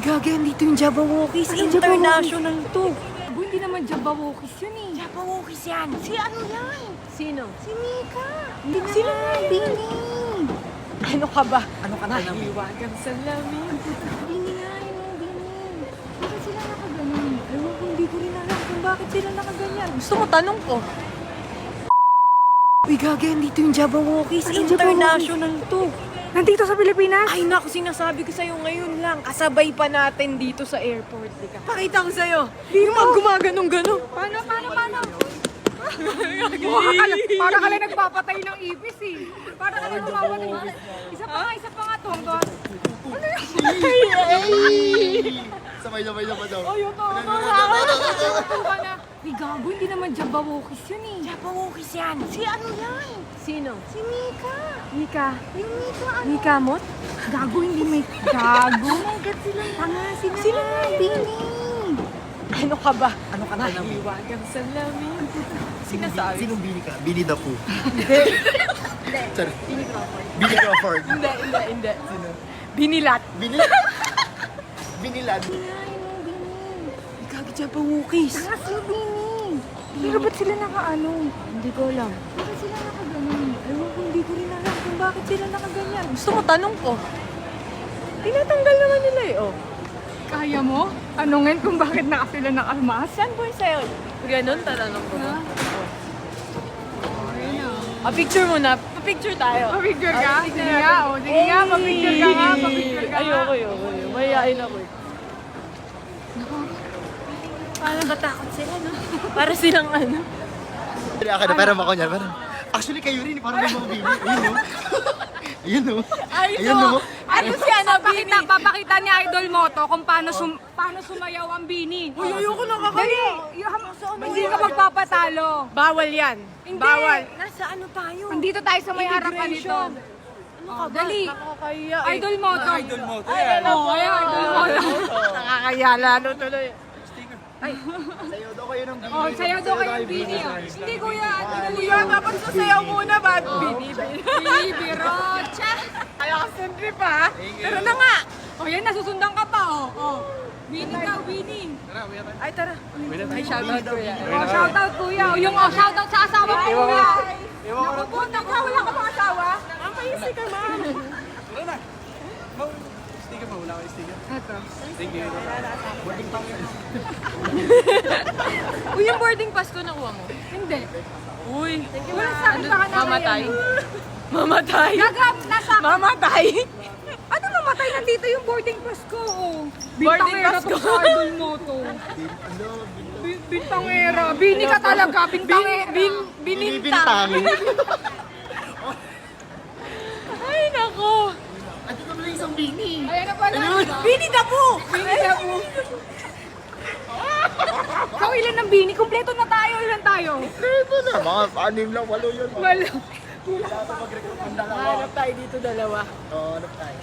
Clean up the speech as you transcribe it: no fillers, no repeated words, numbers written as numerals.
Gaga, dito yung Jabberwockies. Anong International to. Hindi naman Jabberwockies yun eh. Jabberwockies yan. Si ano yan? Sino? Si Mika. Sino nga? Bini. Ano ka ba? Ano ka na? Iwagan sa lamin. Bini nga yun, Bini. Bakit sila nakaganon? Ewan ko, hindi ko rin alam kung bakit sila nakaganyan. Gusto mo tanong ko? Uy, Gaga, dito yung Jabberwockies. Anong international to? Nandito sa Pilipinas? Ay naku, sinasabi ko sa'yo ngayon lang. Kasabay pa natin dito sa airport. Lika. Pakita ko sa'yo. Yung mga gumaganong-ganon. Paano? Para ka lang nagpapatay ng ipis eh. Para ka lang gumawat. Isa pa nga to. Ano yun? Sabay na pa daw. Oh, yun to. Tuka na. May gago, hindi naman Jabberwockies yun eh. Jabberwockies yan. Si ano yan? Sino? Si Mika. Mika. Yung Mika ano? Mika Mot? Gago, hindi may gago. Oh my God, silang tanga. Sila nga, nga, Bini. Ano ka ba? Ano ka na? Iwagan sa lamin. Sinasabi. Sinong Bini ka? Bini the Pooh. Sorry. Bini Crawford. Hindi. Sino? Binilat. Bini? Binilad. Gagi Jabberwockies. Tanga sila, Bini. Pero ba't sila nakaano? Hindi ko alam. Bakit sila nakaganon? Ewan ko, hindi ko rin alam kung bakit sila nakaganyan. Gusto mo tanong ko? Tinatanggal naman nila eh, oh. Kaya mo? Tanungin kung bakit sila nakamas? Saan po yung sa'yo? Ganon, tatanong ko. Ha? Picture muna. Pa-picture tayo. Pa-picture ka? Ah, Sige nga, oh. Sige nga, pa-picture ka nga. Pa-picture ka nga. Ayoko. Mayayain ako eh. Parang katakot sila, no? Para silang ano. Pero ako niya. Actually, kayo rin. Parang may mga Bini. Ayun o. Ayun o. Ayun o. Ano si Bini? Papakita ni Idol Moto kung paano sumayaw ang Bini. Uy, ayoko nakakaya. Hindi ka magpapatalo. Bawal yan. Hindi. Bawal. Nasa ano tayo? Nandito tayo sa may harapan nito. Immigration. Ano ka ba? Dali. Nakakaya eh. Idol Moto. Ay, alam Oh, ayan, Idol Moto. Nakakaya lalo tuloy. Sayo daw kayo ng Bini. Oh, sayaw daw kayo yung Bini. Hindi kuya, Kuya, dapat sasayaw muna ba? Bini. Bibiro. Cha. Ayaw sentry pa. Tara na nga. Oh, yan, nasusundan ka pa, oh. Oh. Bini daw, Bini. Ay, tara. Ay, shoutout ko yan. Oh, shoutout kuya. Oh, yung shoutout sa asawa ko kuya. Nakupunta ka, wala ka bang asawa? Mamayisi ka, ma'am. Ito. Uy, yung boarding pass ko nakuha mo. Hindi. Uy. Wala sa akin, baka na Mamatay. Mamatay. Gagap, nasa Mamatay. ano mamatay? Nandito yung boarding pass ko, oh. Boarding Bintangera pass to ko. sa Idol Moto. Bintangera. Bini ka talaga, bintangera. Binintang. Ay, nako. Ito naman yung isang Bini. Ayan na pala. Bini na po. Bini na po. Ikaw, ilan ng Bini? Kompleto na tayo. Ilan tayo? Ito na. Mga 6 lang, 8 yun. Wala. Hanap tayo dito dalawa. Oo, ano tayo?